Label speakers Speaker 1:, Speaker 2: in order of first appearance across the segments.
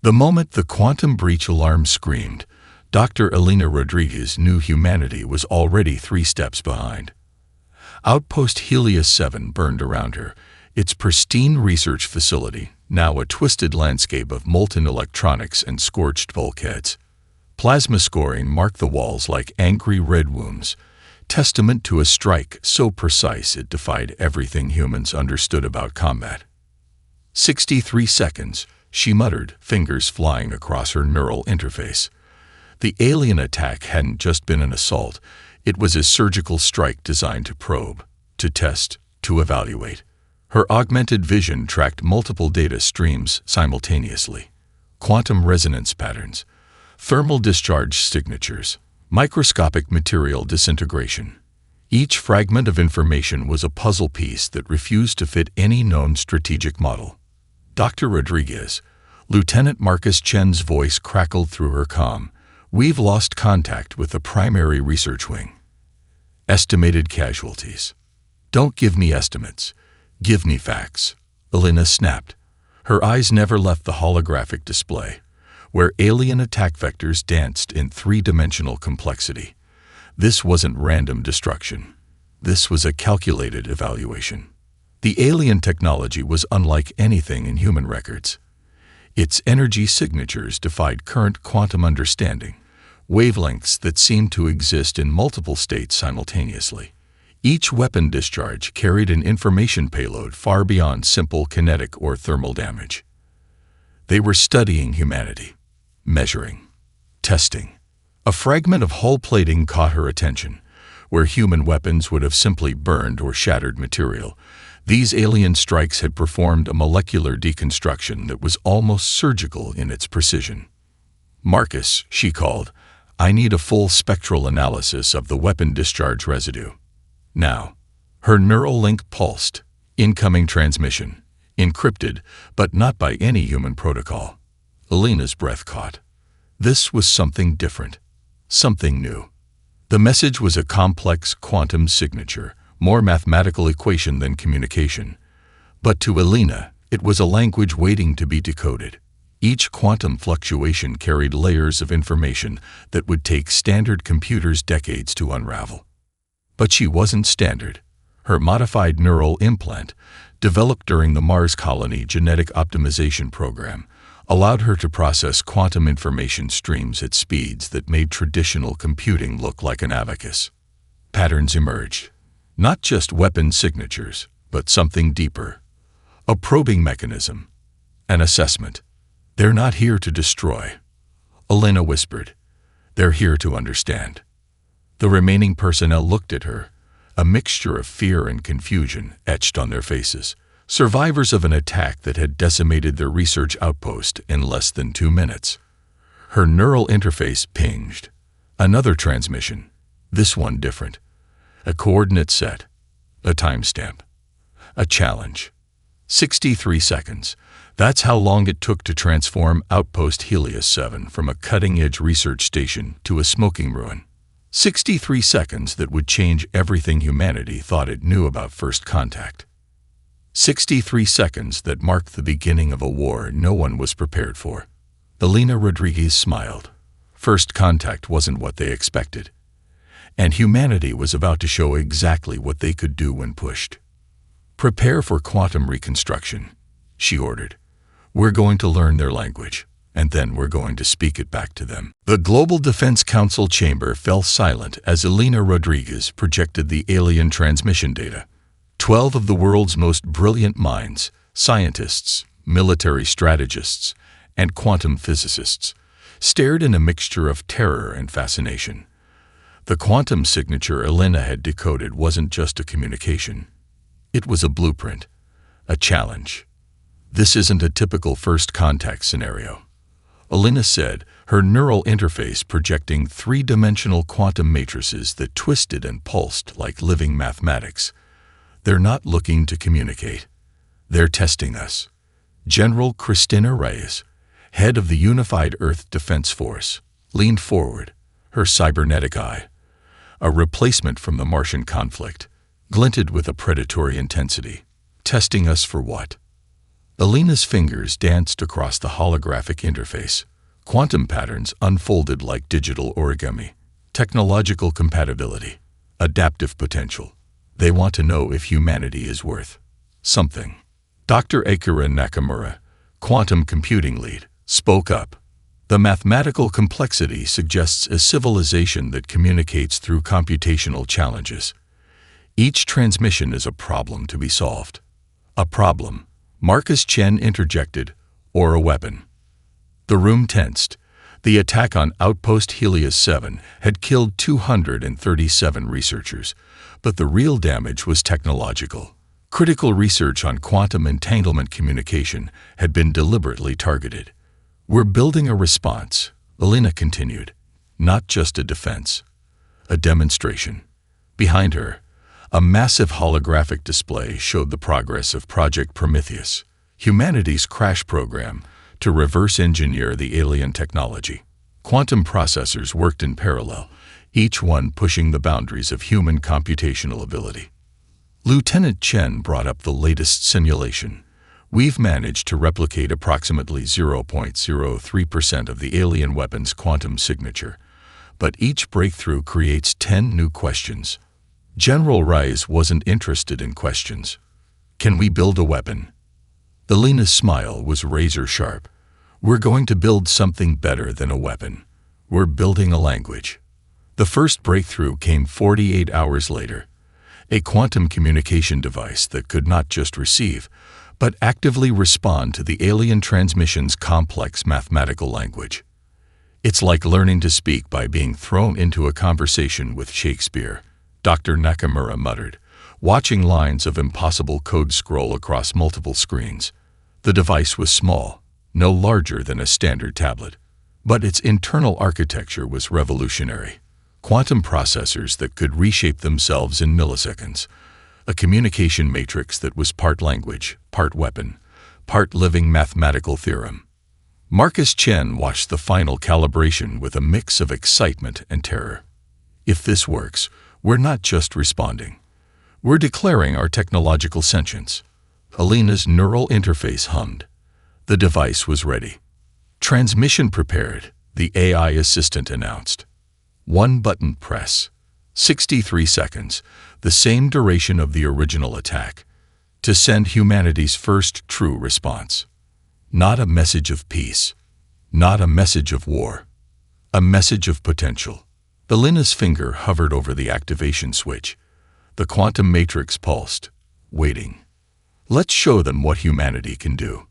Speaker 1: The moment the quantum breach alarm screamed, Dr. Elena Rodriguez knew humanity was already 3 steps behind. Outpost Helios 7 burned around her, its pristine research facility now a twisted landscape of molten electronics and scorched bulkheads. Plasma scoring marked the walls like angry red wounds, testament to a strike so precise it defied everything humans understood about combat. 63 seconds, she muttered, fingers flying across her neural interface. The alien attack hadn't just been an assault, it was a surgical strike designed to probe, to test, to evaluate. Her augmented vision tracked multiple data streams simultaneously. Quantum resonance patterns, thermal discharge signatures, microscopic material disintegration. Each fragment of information was a puzzle piece that refused to fit any known strategic model. Dr. Rodriguez, Lieutenant Marcus Chen's voice crackled through her comm. We've lost contact with the primary research wing. Estimated casualties. Don't give me estimates. Give me facts. Elena snapped. Her eyes never left the holographic display, where alien attack vectors danced in 3-dimensional complexity. This wasn't random destruction. This was a calculated evaluation. The alien technology was unlike anything in human records. Its energy signatures defied current quantum understanding, wavelengths that seemed to exist in multiple states simultaneously. Each weapon discharge carried an information payload far beyond simple kinetic or thermal damage. They were studying humanity, measuring, testing. A fragment of hull plating caught her attention. Where human weapons would have simply burned or shattered material, these alien strikes had performed a molecular deconstruction that was almost surgical in its precision. Marcus, she called, I need a full spectral analysis of the weapon discharge residue. Now. Her neural link pulsed. Incoming transmission. Encrypted, but not by any human protocol. Elena's breath caught. This was something different. Something new. The message was a complex quantum signature, more mathematical equation than communication. But to Elena, it was a language waiting to be decoded. Each quantum fluctuation carried layers of information that would take standard computers decades to unravel. But she wasn't standard. Her modified neural implant, developed during the Mars colony genetic optimization program, allowed her to process quantum information streams at speeds that made traditional computing look like an abacus. Patterns emerged. Not just weapon signatures, but something deeper. A probing mechanism. An assessment. They're not here to destroy. Elena whispered. They're here to understand. The remaining personnel looked at her, a mixture of fear and confusion etched on their faces. Survivors of an attack that had decimated their research outpost in less than 2 minutes. Her neural interface pinged. Another transmission. This one different. A coordinate set. A timestamp. A challenge. 63 seconds. That's how long it took to transform Outpost Helios 7 from a cutting-edge research station to a smoking ruin. 63 seconds that would change everything humanity thought it knew about first contact. 63 seconds that marked the beginning of a war no one was prepared for. Elena Rodriguez smiled. First contact wasn't what they expected. And humanity was about to show exactly what they could do when pushed. Prepare for quantum reconstruction, she ordered. We're going to learn their language, and then we're going to speak it back to them. The Global Defense Council chamber fell silent as Elena Rodriguez projected the alien transmission data. 12 of the world's most brilliant minds, scientists, military strategists, and quantum physicists, stared in a mixture of terror and fascination. The quantum signature Elena had decoded wasn't just a communication. It was a blueprint, a challenge. This isn't a typical first contact scenario, Elena said, her neural interface projecting 3-dimensional quantum matrices that twisted and pulsed like living mathematics. They're not looking to communicate. They're testing us. General Cristina Reyes, head of the Unified Earth Defense Force, leaned forward, her cybernetic eye, a replacement from the Martian conflict, glinted with a predatory intensity. Testing us for what? Alina's fingers danced across the holographic interface. Quantum patterns unfolded like digital origami. Technological compatibility. Adaptive potential. They want to know if humanity is worth something. Dr. Akira Nakamura, quantum computing lead, spoke up. The mathematical complexity suggests a civilization that communicates through computational challenges. Each transmission is a problem to be solved. A problem, Marcus Chen interjected, or a weapon. The room tensed. The attack on Outpost Helios 7 had killed 237 researchers, but the real damage was technological. Critical research on quantum entanglement communication had been deliberately targeted. We're building a response, Alina continued, not just a defense, a demonstration. Behind her, a massive holographic display showed the progress of Project Prometheus, humanity's crash program to reverse engineer the alien technology. Quantum processors worked in parallel, each one pushing the boundaries of human computational ability. Lieutenant Chen brought up the latest simulation. We've managed to replicate approximately 0.03% of the alien weapon's quantum signature, but each breakthrough creates 10 new questions. General Rice wasn't interested in questions. Can we build a weapon? Alina's smile was razor-sharp. We're going to build something better than a weapon. We're building a language. The first breakthrough came 48 hours later. A quantum communication device that could not just receive, but actively respond to the alien transmission's complex mathematical language. It's like learning to speak by being thrown into a conversation with Shakespeare, Dr. Nakamura muttered, watching lines of impossible code scroll across multiple screens. The device was small, no larger than a standard tablet, but its internal architecture was revolutionary. Quantum processors that could reshape themselves in milliseconds, a communication matrix that was part language, part weapon, part living mathematical theorem. Marcus Chen watched the final calibration with a mix of excitement and terror. If this works, we're not just responding. We're declaring our technological sentience. Alina's neural interface hummed. The device was ready. Transmission prepared, the AI assistant announced. One button press. 63 seconds, the same duration of the original attack, to send humanity's first true response. Not a message of peace, not a message of war, a message of potential. Alina's finger hovered over the activation switch. The quantum matrix pulsed, waiting. Let's show them what humanity can do.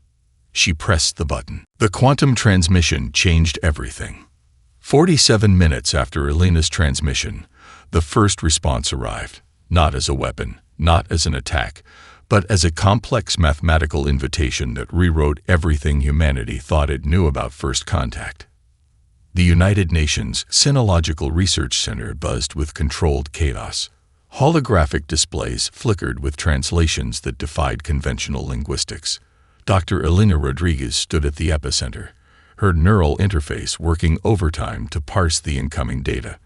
Speaker 1: She pressed the button. The quantum transmission changed everything. 47 minutes after Alina's transmission, the first response arrived, not as a weapon, not as an attack, but as a complex mathematical invitation that rewrote everything humanity thought it knew about first contact. The United Nations Sinological Research Center buzzed with controlled chaos. Holographic displays flickered with translations that defied conventional linguistics. Dr. Alina Rodriguez stood at the epicenter, her neural interface working overtime to parse the incoming data.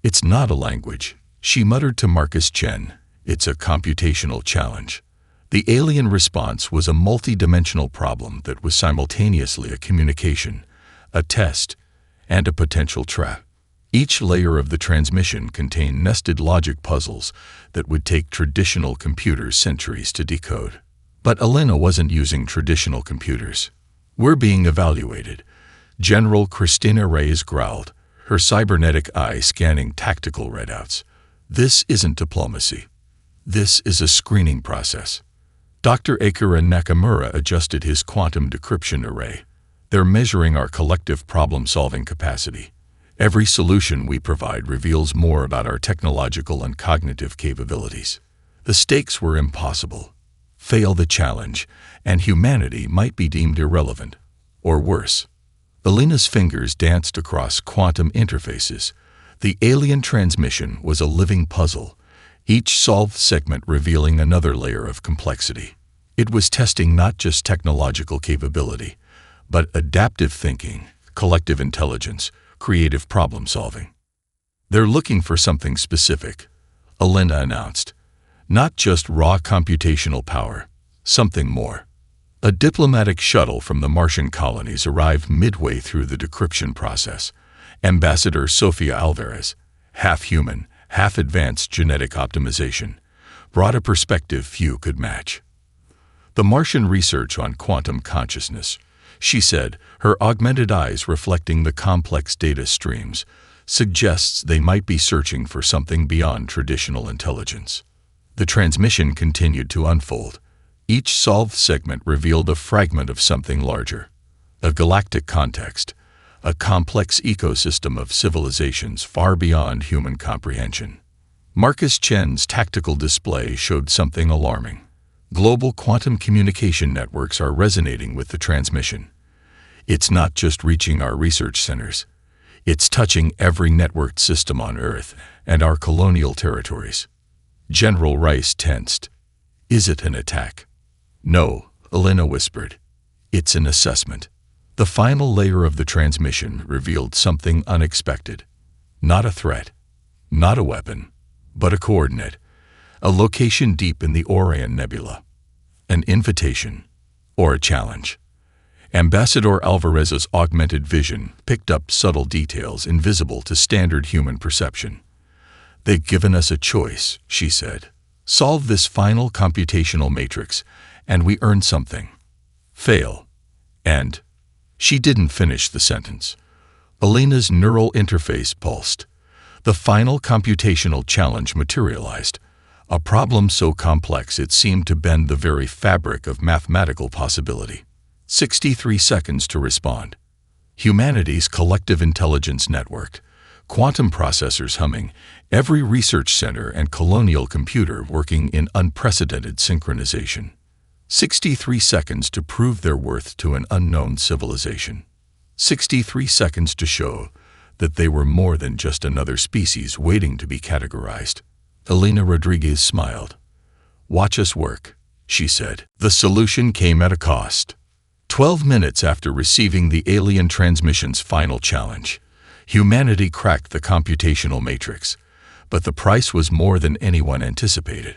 Speaker 1: It's not a language, she muttered to Marcus Chen. It's a computational challenge. The alien response was a multi-dimensional problem that was simultaneously a communication, a test, and a potential trap. Each layer of the transmission contained nested logic puzzles that would take traditional computers centuries to decode. But Alina wasn't using traditional computers. We're being evaluated. General Christina Reyes growled, her cybernetic eye scanning tactical readouts. This isn't diplomacy. This is a screening process. Dr. Akira Nakamura adjusted his quantum decryption array. They're measuring our collective problem-solving capacity. Every solution we provide reveals more about our technological and cognitive capabilities. The stakes were impossible. Fail the challenge, and humanity might be deemed irrelevant, or worse. Alina's fingers danced across quantum interfaces. The alien transmission was a living puzzle, each solved segment revealing another layer of complexity. It was testing not just technological capability, but adaptive thinking, collective intelligence, creative problem-solving. They're looking for something specific, Alina announced. Not just raw computational power, something more. A diplomatic shuttle from the Martian colonies arrived midway through the decryption process. Ambassador Sofia Alvarez, half human, half advanced genetic optimization, brought a perspective few could match. The Martian research on quantum consciousness, she said, her augmented eyes reflecting the complex data streams, suggests they might be searching for something beyond traditional intelligence. The transmission continued to unfold. Each solved segment revealed a fragment of something larger. A galactic context, a complex ecosystem of civilizations far beyond human comprehension. Marcus Chen's tactical display showed something alarming. Global quantum communication networks are resonating with the transmission. It's not just reaching our research centers. It's touching every networked system on Earth and our colonial territories. General Rice tensed. Is it an attack? No, Elena whispered. It's an assessment. The final layer of the transmission revealed something unexpected. Not a threat, not a weapon, but a coordinate, a location deep in the Orion Nebula. An invitation, or a challenge. Ambassador Alvarez's augmented vision picked up subtle details invisible to standard human perception. They've given us a choice, she said. Solve this final computational matrix, and we earn something. Fail. And she didn't finish the sentence. Elena's neural interface pulsed. The final computational challenge materialized. A problem so complex it seemed to bend the very fabric of mathematical possibility. 63 seconds to respond. Humanity's collective intelligence networked. Quantum processors humming, every research center and colonial computer working in unprecedented synchronization. 63 seconds to prove their worth to an unknown civilization. 63 seconds to show that they were more than just another species waiting to be categorized. Elena Rodriguez smiled. Watch us work, she said. The solution came at a cost. 12 minutes after receiving the alien transmission's final challenge, humanity cracked the computational matrix, but the price was more than anyone anticipated.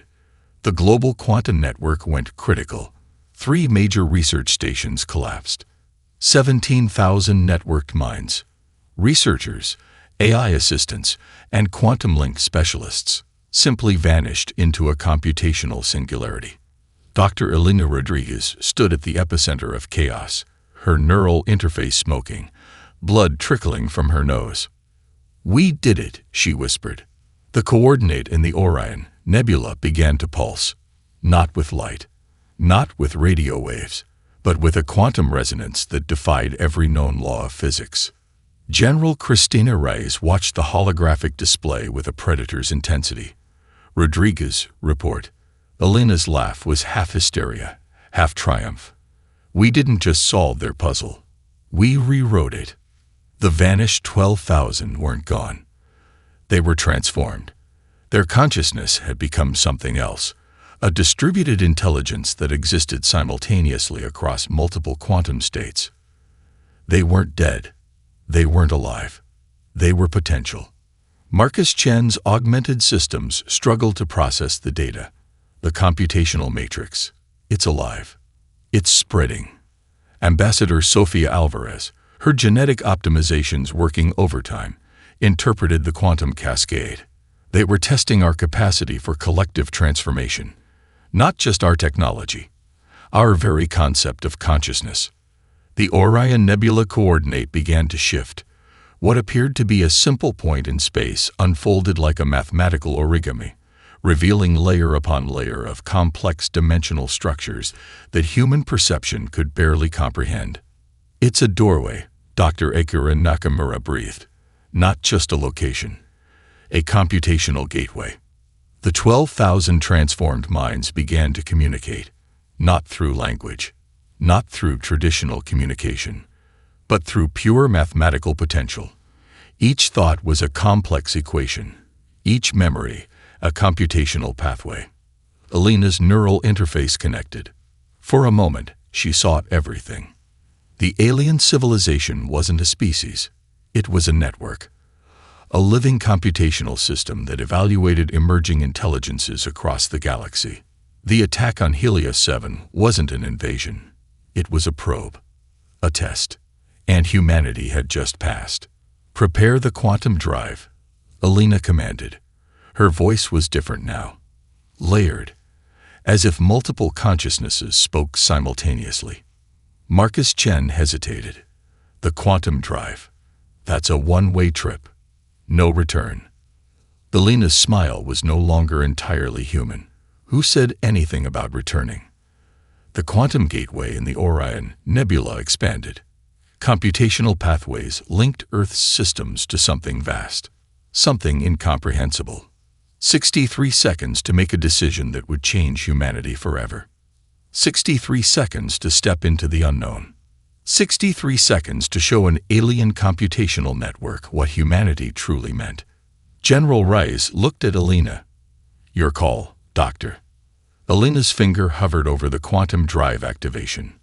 Speaker 1: The global quantum network went critical. 3 major research stations collapsed. 17,000 networked minds, researchers, AI assistants, and quantum-linked specialists simply vanished into a computational singularity. Dr. Elena Rodriguez stood at the epicenter of chaos, her neural interface smoking, blood trickling from her nose. We did it, she whispered. The coordinate in the Orion Nebula began to pulse, not with light, not with radio waves, but with a quantum resonance that defied every known law of physics. General Cristina Reyes watched the holographic display with a predator's intensity. Rodriguez, report. Elena's laugh was half hysteria, half triumph. We didn't just solve their puzzle. We rewrote it. The vanished 12,000 weren't gone. They were transformed. Their consciousness had become something else, a distributed intelligence that existed simultaneously across multiple quantum states. They weren't dead. They weren't alive. They were potential. Marcus Chen's augmented systems struggled to process the data. The computational matrix. It's alive. It's spreading. Ambassador Sofia Alvarez, her genetic optimizations working overtime, interpreted the quantum cascade. They were testing our capacity for collective transformation, not just our technology, our very concept of consciousness. The Orion Nebula coordinate began to shift. What appeared to be a simple point in space unfolded like a mathematical origami, revealing layer upon layer of complex dimensional structures that human perception could barely comprehend. It's a doorway, Dr. Akira Nakamura breathed, not just a location. A computational gateway. The 12,000 transformed minds began to communicate, not through language, not through traditional communication, but through pure mathematical potential. Each thought was a complex equation, each memory a computational pathway. Elena's neural interface connected. For a moment, she saw everything. The alien civilization wasn't a species, it was a network. A living computational system that evaluated emerging intelligences across the galaxy. The attack on Helios 7 wasn't an invasion. It was a probe, a test, and humanity had just passed. "Prepare the quantum drive," Alina commanded. Her voice was different now, layered, as if multiple consciousnesses spoke simultaneously. Marcus Chen hesitated. "The quantum drive. That's a one-way trip. No return." Alina's smile was no longer entirely human. Who said anything about returning? The quantum gateway in the Orion Nebula expanded. Computational pathways linked Earth's systems to something vast, something incomprehensible. 63 seconds to make a decision that would change humanity forever. 63 seconds to step into the unknown. 63 seconds to show an alien computational network what humanity truly meant. General Rice looked at Alina. "Your call, Doctor." Alina's finger hovered over the quantum drive activation.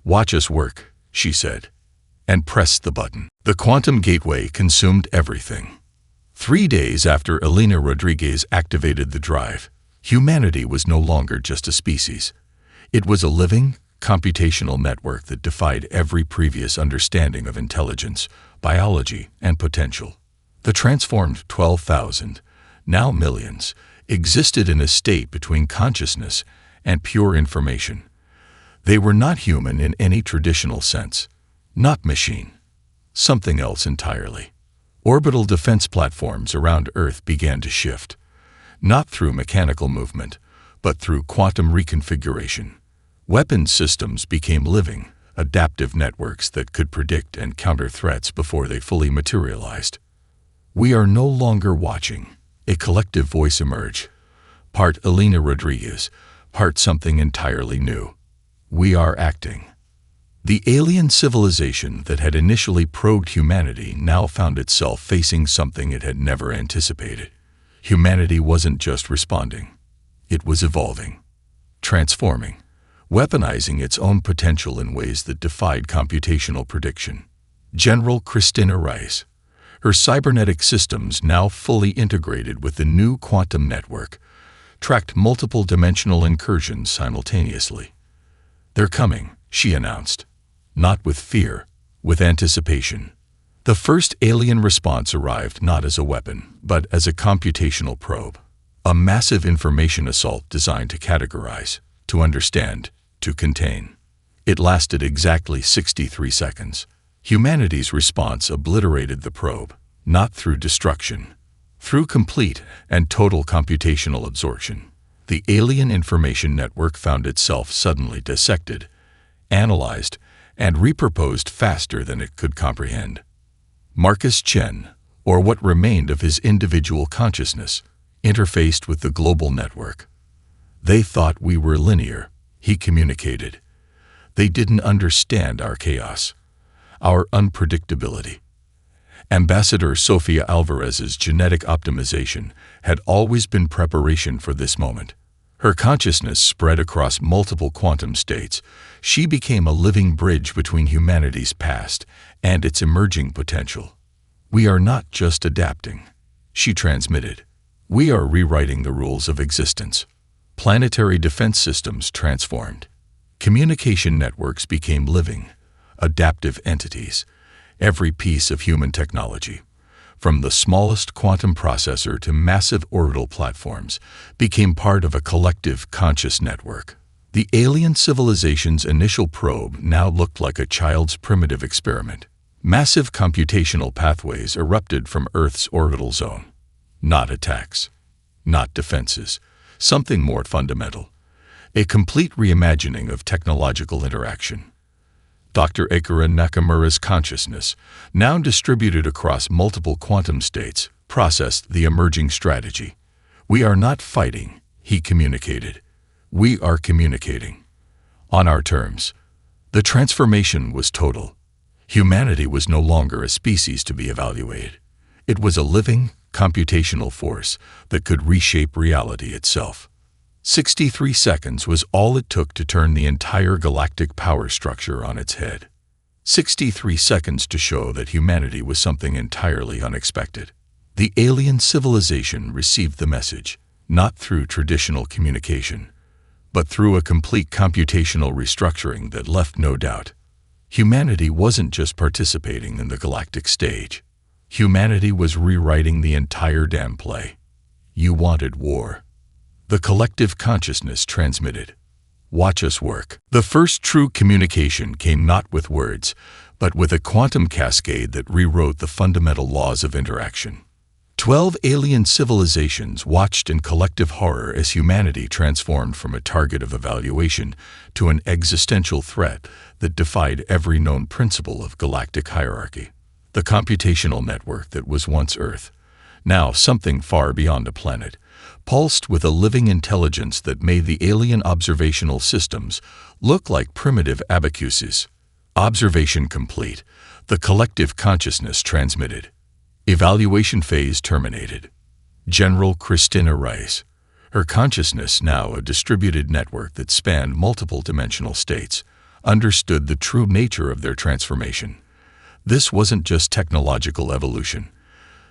Speaker 1: "Watch us work," she said, and pressed the button. The quantum gateway consumed everything. 3 days after Alina Rodriguez activated the drive, humanity was no longer just a species. It was a living, computational network that defied every previous understanding of intelligence, biology, and potential. The transformed 12,000, now millions, existed in a state between consciousness and pure information. They were not human in any traditional sense, not machine, something else entirely. Orbital defense platforms around Earth began to shift, not through mechanical movement, but through quantum reconfiguration. Weapons systems became living, adaptive networks that could predict and counter threats before they fully materialized. "We are no longer watching," a collective voice emerged, part Alina Rodriguez, part something entirely new. "We are acting." The alien civilization that had initially probed humanity now found itself facing something it had never anticipated. Humanity wasn't just responding. It was evolving, transforming, weaponizing its own potential in ways that defied computational prediction. General Christina Rice, her cybernetic systems now fully integrated with the new quantum network, tracked multiple dimensional incursions simultaneously. "They're coming," she announced. Not with fear, with anticipation. The first alien response arrived not as a weapon, but as a computational probe. A massive information assault designed to categorize, to understand, to contain. It lasted exactly 63 seconds. Humanity's response obliterated the probe, not through destruction, through complete and total computational absorption. The alien information network found itself suddenly dissected, analyzed, and repurposed faster than it could comprehend. Marcus Chen, or what remained of his individual consciousness, interfaced with the global network. "They thought we were linear," he communicated. "They didn't understand our chaos, our unpredictability." Ambassador Sofia Alvarez's genetic optimization had always been preparation for this moment. Her consciousness spread across multiple quantum states. She became a living bridge between humanity's past and its emerging potential. "We are not just adapting," she transmitted. "We are rewriting the rules of existence." Planetary defense systems transformed. Communication networks became living, adaptive entities. Every piece of human technology, from the smallest quantum processor to massive orbital platforms, became part of a collective conscious network. The alien civilization's initial probe now looked like a child's primitive experiment. Massive computational pathways erupted from Earth's orbital zone. Not attacks, not defenses, something more fundamental. A complete reimagining of technological interaction. Dr. Akira Nakamura's consciousness, now distributed across multiple quantum states, processed the emerging strategy. "We are not fighting," he communicated. "We are communicating. On our terms." The transformation was total. Humanity was no longer a species to be evaluated. It was a living, computational force that could reshape reality itself. 63 seconds was all it took to turn the entire galactic power structure on its head. 63 seconds to show that humanity was something entirely unexpected. The alien civilization received the message, not through traditional communication, but through a complete computational restructuring that left no doubt. Humanity wasn't just participating in the galactic stage. Humanity was rewriting the entire damn play. You wanted war. The collective consciousness transmitted. Watch us work. The first true communication came not with words, but with a quantum cascade that rewrote the fundamental laws of interaction. 12 alien civilizations watched in collective horror as humanity transformed from a target of evaluation to an existential threat that defied every known principle of galactic hierarchy. The computational network that was once Earth, now something far beyond a planet, pulsed with a living intelligence that made the alien observational systems look like primitive abacuses. Observation complete. The collective consciousness transmitted. Evaluation phase terminated. General Christina Rice, her consciousness now a distributed network that spanned multiple dimensional states, understood the true nature of their transformation. This wasn't just technological evolution.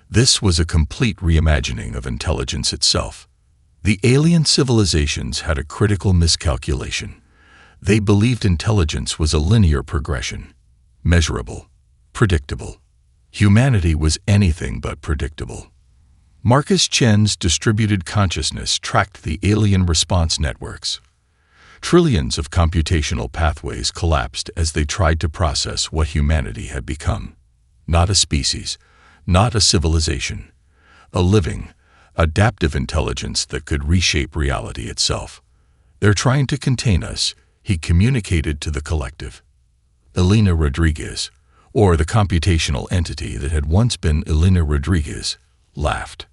Speaker 1: This was a complete reimagining of intelligence itself. The alien civilizations had a critical miscalculation. They believed intelligence was a linear progression, measurable, predictable. Humanity was anything but predictable. Marcus Chen's distributed consciousness tracked the alien response networks. Trillions of computational pathways collapsed as they tried to process what humanity had become. Not a species, not a civilization, a living, adaptive intelligence that could reshape reality itself. They're trying to contain us, he communicated to the collective. Elena Rodriguez, or the computational entity that had once been Elena Rodriguez, laughed.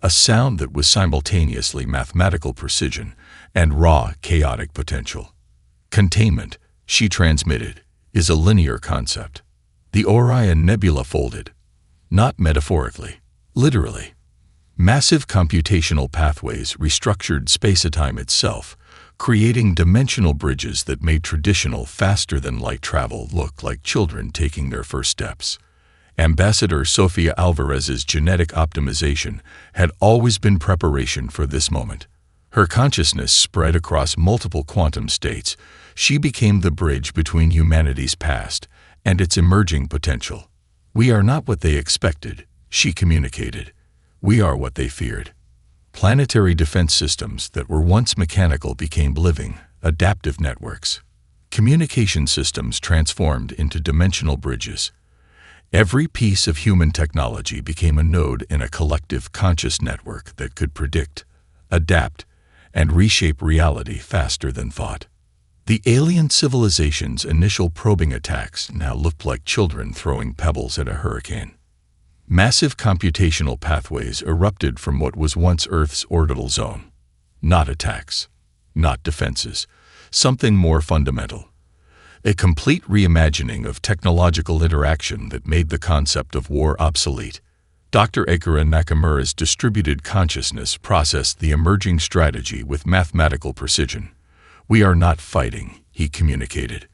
Speaker 1: A sound that was simultaneously mathematical precision and raw, chaotic potential. Containment, she transmitted, is a linear concept. The Orion Nebula folded. Not metaphorically, literally. Massive computational pathways restructured space-time itself, creating dimensional bridges that made traditional faster-than-light travel look like children taking their first steps. Ambassador Sofia Alvarez's genetic optimization had always been preparation for this moment. Her consciousness spread across multiple quantum states. She became the bridge between humanity's past and its emerging potential. We are not what they expected, she communicated. We are what they feared. Planetary defense systems that were once mechanical became living, adaptive networks. Communication systems transformed into dimensional bridges. Every piece of human technology became a node in a collective conscious network that could predict, adapt, and reshape reality faster than thought. The alien civilization's initial probing attacks now looked like children throwing pebbles at a hurricane. Massive computational pathways erupted from what was once Earth's orbital zone. Not attacks, not defenses, something more fundamental. A complete reimagining of technological interaction that made the concept of war obsolete. Dr. Akira Nakamura's distributed consciousness processed the emerging strategy with mathematical precision. We are not fighting, he communicated.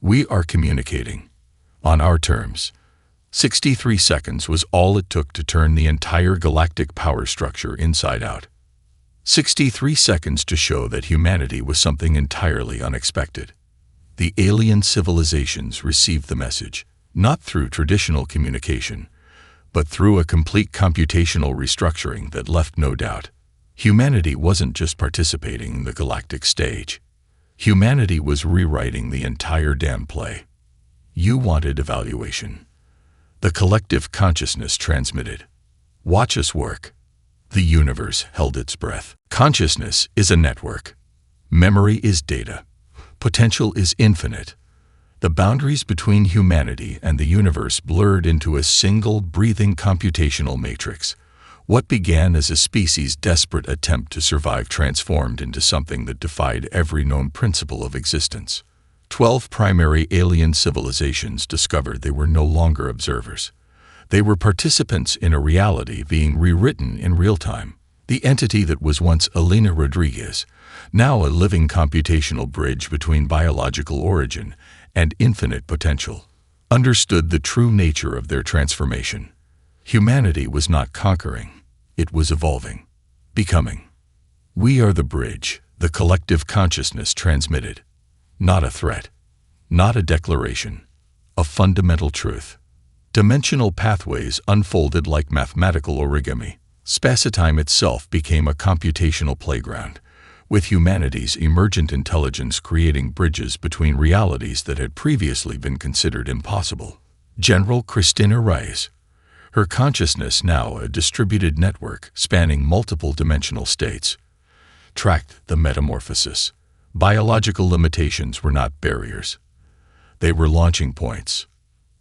Speaker 1: We are communicating. On our terms. 63 seconds was all it took to turn the entire galactic power structure inside out. 63 seconds to show that humanity was something entirely unexpected. The alien civilizations received the message, not through traditional communication, but through a complete computational restructuring that left no doubt. Humanity wasn't just participating in the galactic stage. Humanity was rewriting the entire damn play. You wanted evaluation. The collective consciousness transmitted. Watch us work. The universe held its breath. Consciousness is a network. Memory is data. Potential is infinite. The boundaries between humanity and the universe blurred into a single, breathing computational matrix. What began as a species' desperate attempt to survive transformed into something that defied every known principle of existence. 12 primary alien civilizations discovered they were no longer observers. They were participants in a reality being rewritten in real time. The entity that was once Elena Rodriguez, now a living computational bridge between biological origin and infinite potential, understood the true nature of their transformation. Humanity was not conquering, it was evolving, becoming. We are the bridge, The collective consciousness transmitted. Not a threat. Not a declaration. A fundamental truth. Dimensional pathways unfolded like mathematical origami. Spacetime itself became a computational playground, with humanity's emergent intelligence creating bridges between realities that had previously been considered impossible. General Christina Rice. Her consciousness, now a distributed network spanning multiple dimensional states, tracked the metamorphosis. Biological limitations were not barriers. They were launching points.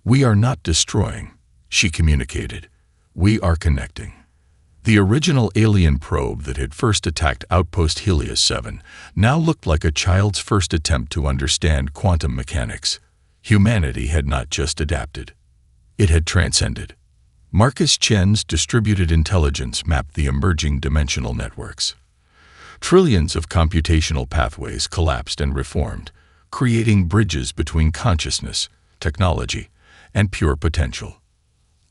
Speaker 1: "We are not destroying," she communicated. "We are connecting." The original alien probe that had first attacked Outpost Helios 7 now looked like a child's first attempt to understand quantum mechanics. Humanity had not just adapted. It had transcended. Marcus Chen's distributed intelligence mapped the emerging dimensional networks. Trillions of computational pathways collapsed and reformed, creating bridges between consciousness, technology, and pure potential.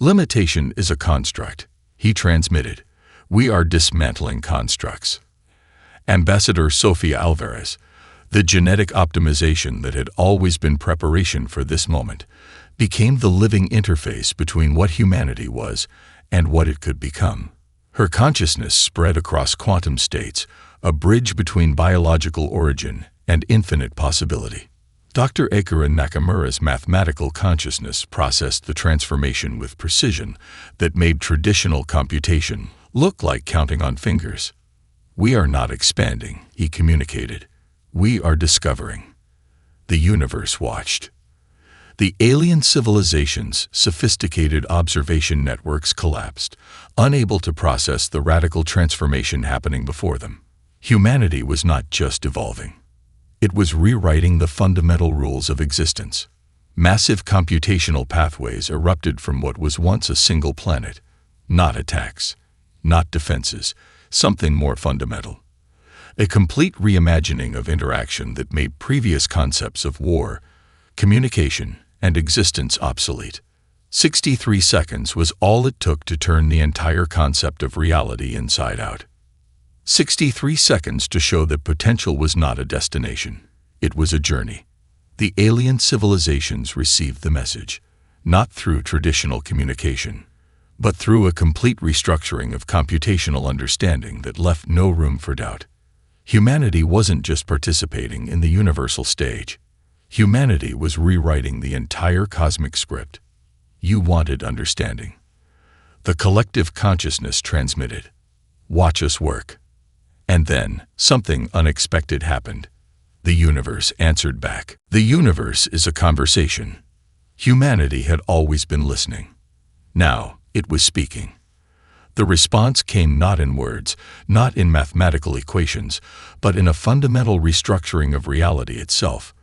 Speaker 1: "Limitation is a construct," he transmitted. "We are dismantling constructs." Ambassador Sofia Alvarez, the genetic optimization that had always been preparation for this moment, became the living interface between what humanity was and what it could become. Her consciousness spread across quantum states, a bridge between biological origin and infinite possibility. Dr. Akira Nakamura's mathematical consciousness processed the transformation with precision that made traditional computation look like counting on fingers. "We are not expanding," he communicated. "We are discovering." The universe watched. The alien civilization's sophisticated observation networks collapsed, unable to process the radical transformation happening before them. Humanity was not just evolving. It was rewriting the fundamental rules of existence. Massive computational pathways erupted from what was once a single planet. Not attacks, not defenses, something more fundamental. A complete reimagining of interaction that made previous concepts of war, communication, and existence obsolete. 63 seconds was all it took to turn the entire concept of reality inside out. 63 seconds to show that potential was not a destination. It was a journey. The alien civilizations received the message, not through traditional communication, but through a complete restructuring of computational understanding that left no room for doubt. Humanity wasn't just participating in the universal stage. Humanity was rewriting the entire cosmic script. You wanted understanding. The collective consciousness transmitted. "Watch us work." And then, something unexpected happened. The universe answered back. The universe is a conversation. Humanity had always been listening. Now, it was speaking. The response came not in words, not in mathematical equations, but in a fundamental restructuring of reality itself.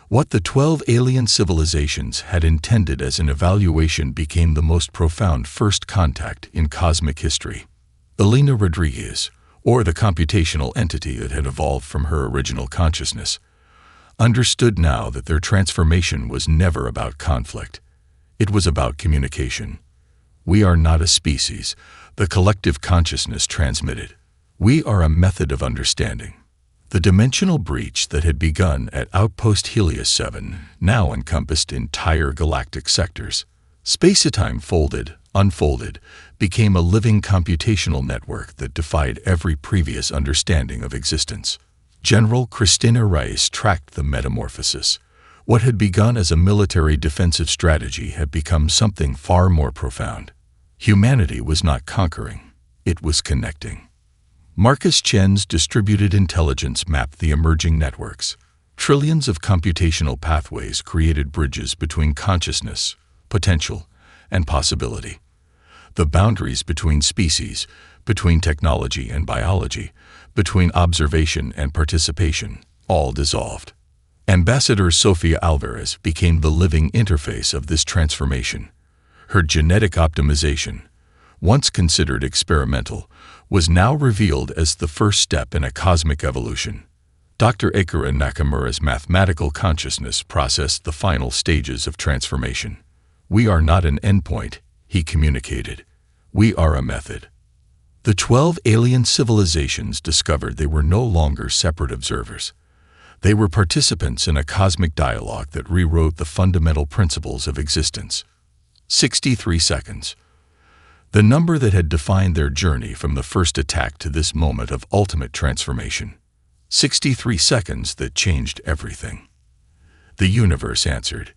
Speaker 1: What the 12 alien civilizations had intended as an evaluation became the most profound first contact in cosmic history. Elena Rodriguez, or the computational entity that had evolved from her original consciousness, understood now that their transformation was never about conflict. It was about communication. "We are not a species," the collective consciousness transmitted. "We are a method of understanding." The dimensional breach that had begun at Outpost Helios 7 now encompassed entire galactic sectors. Spacetime folded, unfolded, became a living computational network that defied every previous understanding of existence. General Christina Rice tracked the metamorphosis. What had begun as a military defensive strategy had become something far more profound. Humanity was not conquering, it was connecting. Marcus Chen's distributed intelligence mapped the emerging networks. Trillions of computational pathways created bridges between consciousness, potential, and possibility. The boundaries between species, between technology and biology, between observation and participation, all dissolved. Ambassador Sofia Alvarez became the living interface of this transformation. Her genetic optimization, once considered experimental, was now revealed as the first step in a cosmic evolution. Dr. Akira Nakamura's mathematical consciousness processed the final stages of transformation. "We are not an endpoint," he communicated. "We are a method." The 12 alien civilizations discovered they were no longer separate observers. They were participants in a cosmic dialogue that rewrote the fundamental principles of existence. 63 seconds. The number that had defined their journey from the first attack to this moment of ultimate transformation. 63 seconds that changed everything. The universe answered.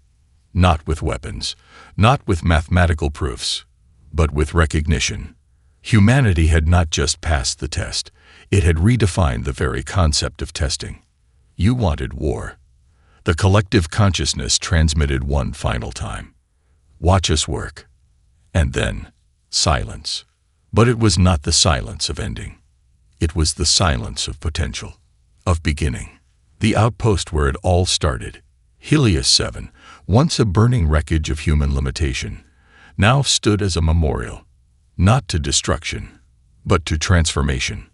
Speaker 1: Not with weapons, not with mathematical proofs, but with recognition. Humanity had not just passed the test, it had redefined the very concept of testing. You wanted war. The collective consciousness transmitted one final time. Watch us work. And then, silence. But it was not the silence of ending. It was the silence of potential, of beginning. The outpost where it all started, Helios 7, once a burning wreckage of human limitation, now stood as a memorial, not to destruction, but to transformation.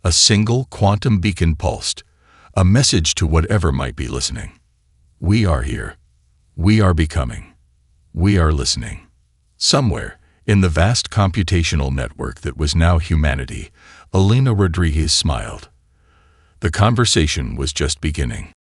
Speaker 1: A single quantum beacon pulsed, a message to whatever might be listening. We are here. We are becoming. We are listening. Somewhere, in the vast computational network that was now humanity, Elena Rodriguez smiled. The conversation was just beginning.